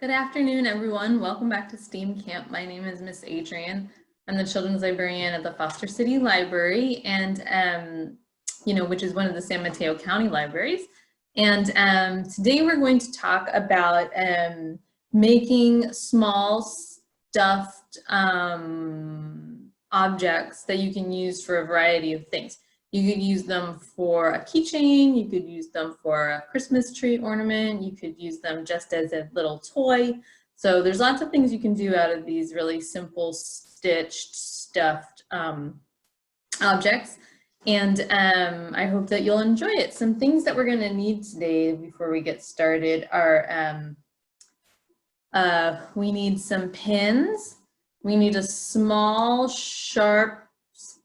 Good afternoon, everyone. Welcome back to STEAM Camp. My name is Miss Adrienne. I'm the children's librarian at the Foster City Library, and which is one of the San Mateo County libraries. And today we're going to talk about making small stuffed objects that you can use for a variety of things. You could use them for a keychain, you could use them for a Christmas tree ornament, you could use them just as a little toy. So there's lots of things you can do out of these really simple stitched, stuffed objects. And I hope that you'll enjoy it. Some things that we're gonna need today before we get started are, we need some pins. We need a small, sharp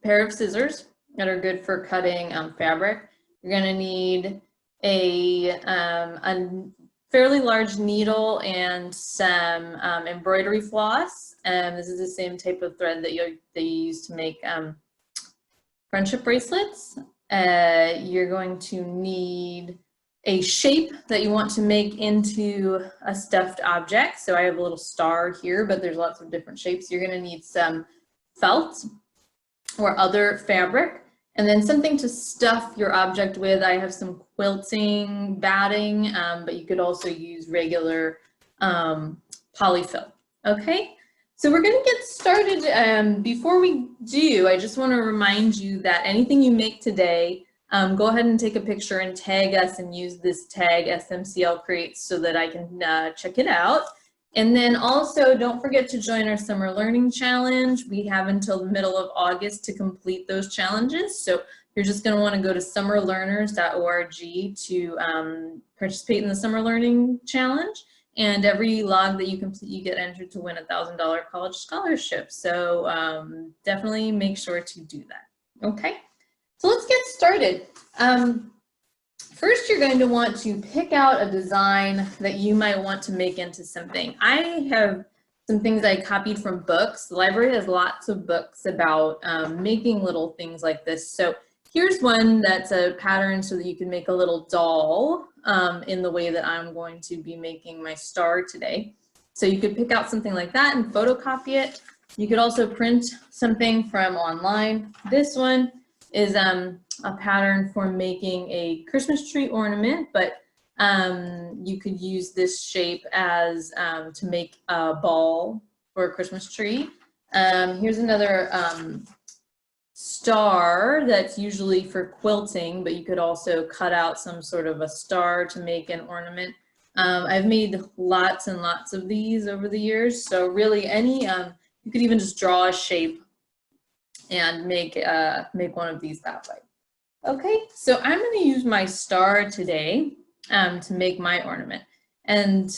pair of scissors that are good for cutting fabric. You're gonna need a fairly large needle and some embroidery floss. This is the same type of thread that you use to make friendship bracelets. You're going to need a shape that you want to make into a stuffed object. So I have a little star here, but there's lots of different shapes. You're gonna need some felt or other fabric, and then something to stuff your object with. I have some quilting batting, but you could also use regular polyfill. Okay, so we're gonna get started. Before we do, I just wanna remind you that anything you make today, go ahead and take a picture and tag us and use this tag SMCL Creates so that I can check it out. And then also don't forget to join our Summer Learning Challenge. We have until the middle of August to complete those challenges. So you're just gonna wanna go to summerlearners.org to participate in the Summer Learning Challenge. And every log that you complete, you get entered to win a $1,000 college scholarship. So definitely make sure to do that, okay? So let's get started. First, you're going to want to pick out a design that you might want to make into something. I have some things I copied from books. The library has lots of books about making little things like this. So here's one that's a pattern so that you can make a little doll in the way that I'm going to be making my star today. So you could pick out something like that and photocopy it. You could also print something from online. This one is a pattern for making a Christmas tree ornament, but you could use this shape as to make a ball for a Christmas tree. Here's another star that's usually for quilting, but you could also cut out some sort of a star to make an ornament. I've made lots and lots of these over the years, so really any, you could even just draw a shape and make one of these that way. Okay, so I'm going to use my star today to make my ornament. And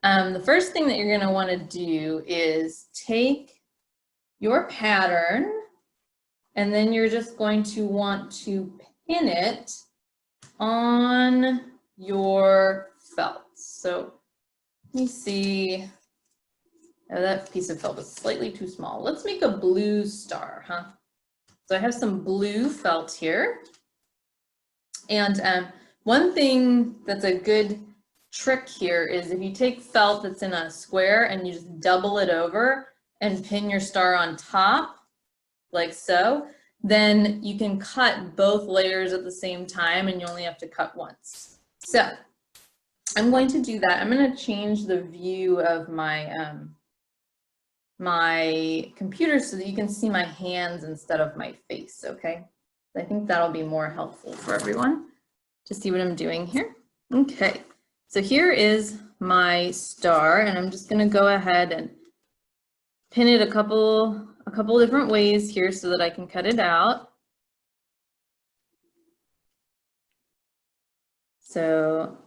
the first thing that you're going to want to do is take your pattern, and then you're just going to want to pin it on your felt. So let me see. Oh, that piece of felt is slightly too small. Let's make a blue star, huh? So I have some blue felt here. And one thing that's a good trick here is if you take felt that's in a square and you just double it over and pin your star on top, like so, then you can cut both layers at the same time and you only have to cut once. So I'm going to do that. I'm going to change the view of my my computer so that you can see my hands instead of my face, okay? I think that'll be more helpful for everyone to see what I'm doing here. Okay, so here is my star, and I'm just gonna go ahead and pin it a couple different ways here so that I can cut it out. So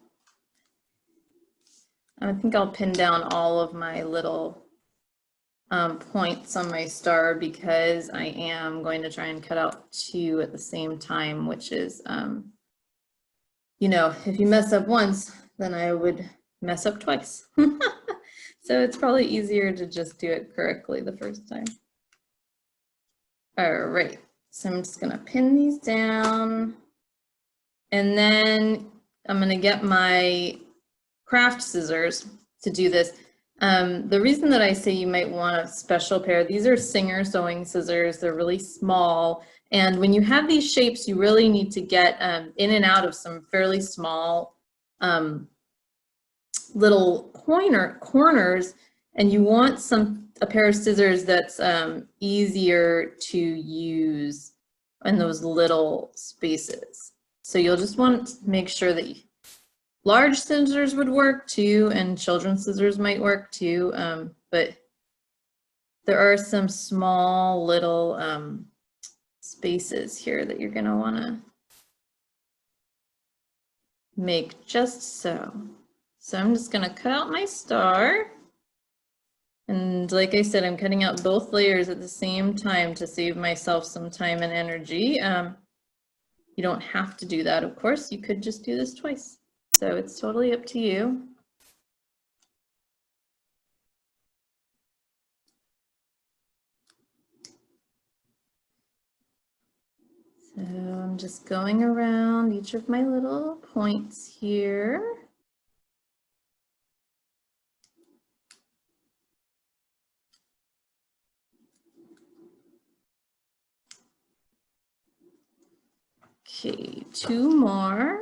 I think I'll pin down all of my little points on my star because I am going to try and cut out two at the same time, which is, you know, if you mess up once, then I would mess up twice. So it's probably easier to just do it correctly the first time. All right, so I'm just gonna pin these down, and then I'm gonna get my craft scissors. to do this. The reason that I say you might want a special pair, these are Singer sewing scissors. They're really small. And when you have these shapes, you really need to get in and out of some fairly small little corners, and you want a pair of scissors that's easier to use in those little spaces. So you'll just want to make sure that large scissors would work too, and children's scissors might work too, but there are some small little spaces here that you're going to want to make just so. So I'm just going to cut out my star. And like I said, I'm cutting out both layers at the same time to save myself some time and energy. You don't have to do that, of course. You could just do this twice. So it's totally up to you. So I'm just going around each of my little points here. Okay, 2 more.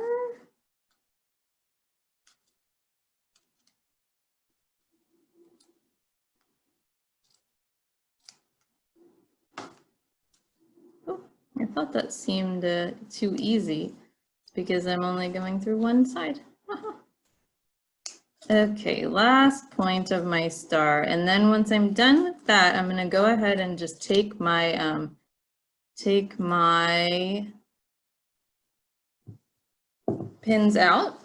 Oh, I thought that seemed too easy. It's because I'm only going through one side. Okay, last point of my star. And then once I'm done with that, I'm going to go ahead and just take my pins out.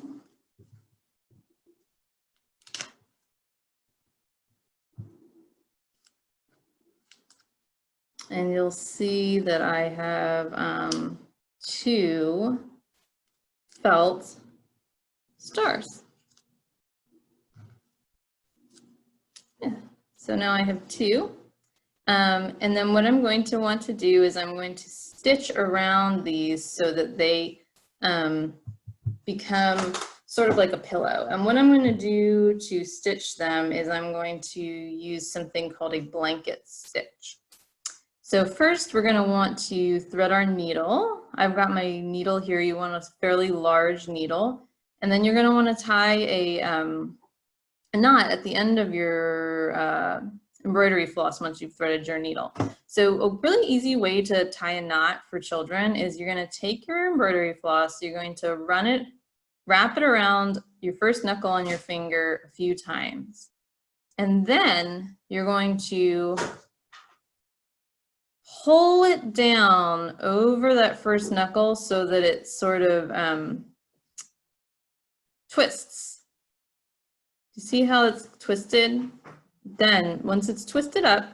And you'll see that I have 2 felt stars. Yeah. So now I have 2. And then what I'm going to want to do is I'm going to stitch around these so that they become sort of like a pillow. And what I'm going to do to stitch them is I'm going to use something called a blanket stitch. So first we're going to want to thread our needle. I've got my needle here. You want a fairly large needle. And then you're going to want to tie a knot at the end of your embroidery floss once you've threaded your needle. So a really easy way to tie a knot for children is you're going to take your embroidery floss, you're going to wrap it around your first knuckle on your finger a few times. And then you're going to pull it down over that first knuckle so that it sort of twists. You see how it's twisted? Then once it's twisted up,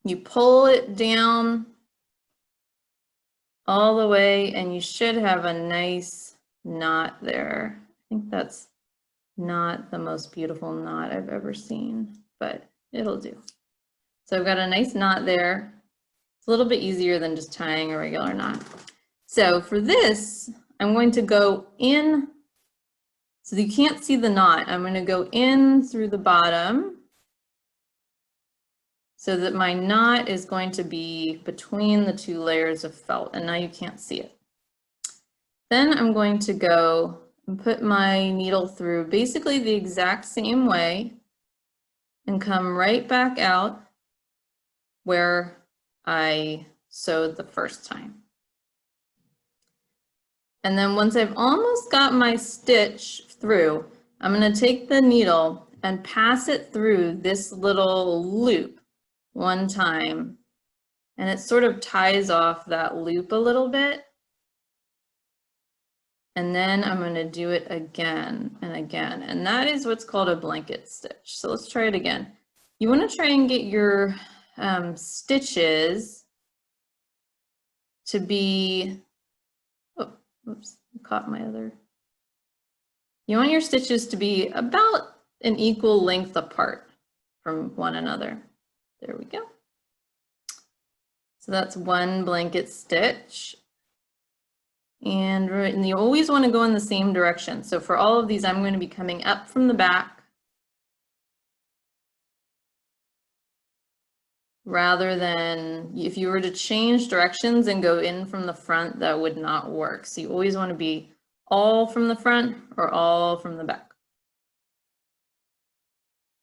you pull it down all the way and you should have a nice knot there. I think that's not the most beautiful knot I've ever seen, but it'll do. So I've got a nice knot there. It's a little bit easier than just tying a regular knot. So for this, I'm going to go in, so you can't see the knot. I'm going to go in through the bottom so that my knot is going to be between the 2 layers of felt, and now you can't see it. Then I'm going to go and put my needle through basically the exact same way and come right back out where I sewed the first time. And then once I've almost got my stitch through, I'm going to take the needle and pass it through this little loop one time, and it sort of ties off that loop a little bit. And then I'm going to do it again and again, and that is what's called a blanket stitch. So let's try it again. You want to try and get your stitches to be, oh, oops, I caught my other. You want your stitches to be about an equal length apart from one another. There we go. So that's one blanket stitch. And you always want to go in the same direction. So for all of these, I'm going to be coming up from the back rather than if you were to change directions and go in from the front, that would not work. So you always want to be all from the front or all from the back.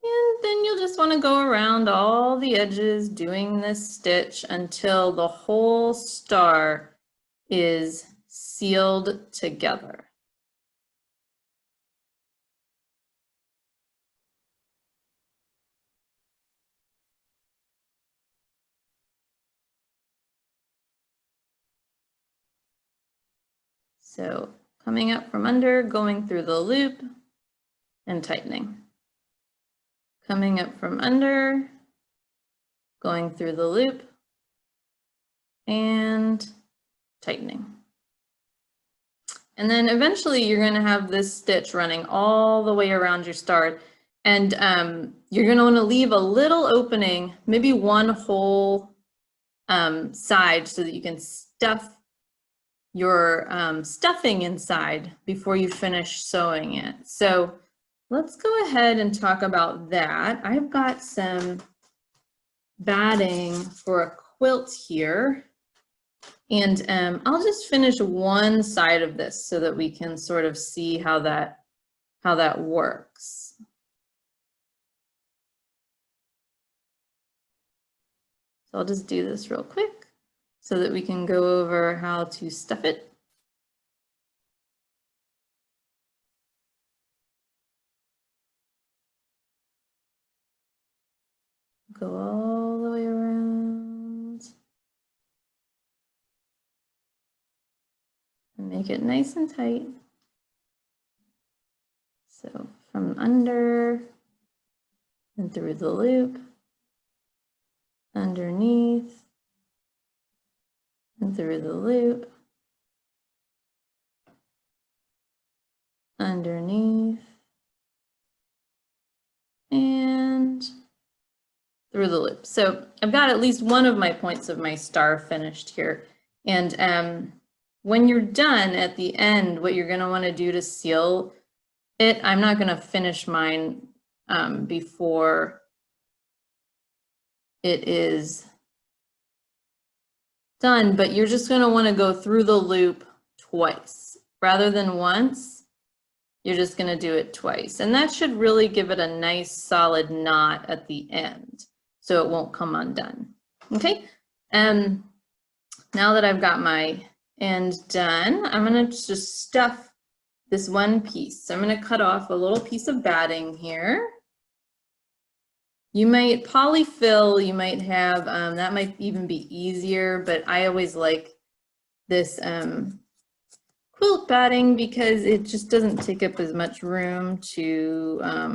And then you'll just want to go around all the edges doing this stitch until the whole star is sealed together. So coming up from under, going through the loop and tightening. Coming up from under, going through the loop and tightening. And then eventually you're going to have this stitch running all the way around your star. And you're going to want to leave a little opening, maybe one whole side, so that you can stuff your stuffing inside before you finish sewing it. So let's go ahead and talk about that. I've got some batting for a quilt here, and I'll just finish one side of this so that we can sort of see how that works. So I'll just do this real quick so that we can go over how to stuff it. Go all the way around and make it nice and tight. So from under and through the loop, underneath and through the loop, underneath and through the loop. So I've got at least one of my points of my star finished here. And when you're done at the end, what you're going to want to do to seal it, I'm not going to finish mine before it is done, but you're just going to want to go through the loop twice rather than once. You're just going to do it twice, and that should really give it a nice solid knot at the end so it won't come undone. Okay, and now that I've got my end done, I'm going to just stuff this one piece. So I'm going to cut off a little piece of batting here. You might polyfill, you might have, that might even be easier, but I always like this quilt batting because it just doesn't take up as much room to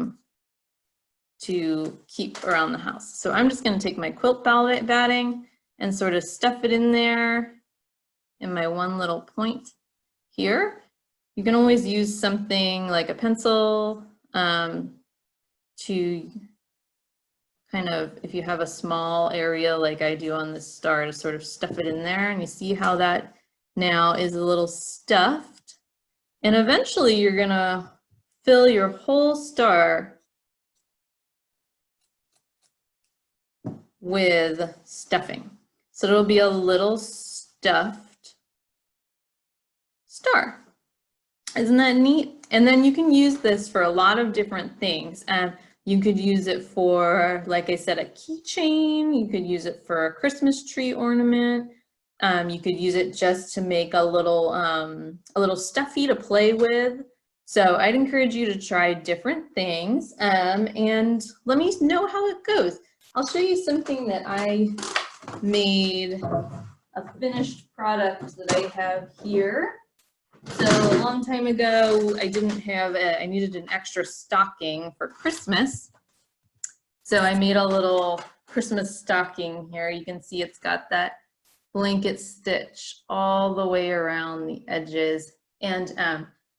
keep around the house. So I'm just going to take my quilt batting and sort of stuff it in there in my one little point here. You can always use something like a pencil to kind of, if you have a small area like I do on this star, to sort of stuff it in there. And you see how that now is a little stuffed. And eventually you're gonna fill your whole star with stuffing. So it'll be a little stuffed star. Isn't that neat? And then you can use this for a lot of different things. You could use it for, like I said, a keychain. You could use it for a Christmas tree ornament. You could use it just to make a little stuffy to play with. So I'd encourage you to try different things and let me know how it goes. I'll show you something that I made, a finished product that I have here. So a long time ago, I needed an extra stocking for Christmas. So I made a little Christmas stocking here. You can see it's got that blanket stitch all the way around the edges. And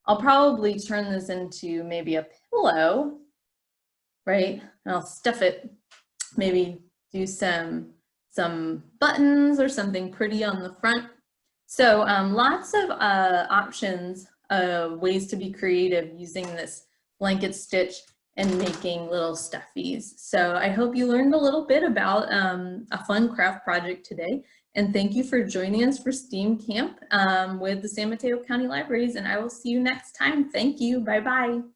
I'll probably turn this into maybe a pillow, right? And I'll stuff it, maybe do some buttons or something pretty on the front. So lots of options, ways to be creative using this blanket stitch. and making little stuffies. So I hope you learned a little bit about a fun craft project today. And thank you for joining us for STEAM Camp with the San Mateo County Libraries. And I will see you next time. Thank you. Bye-bye.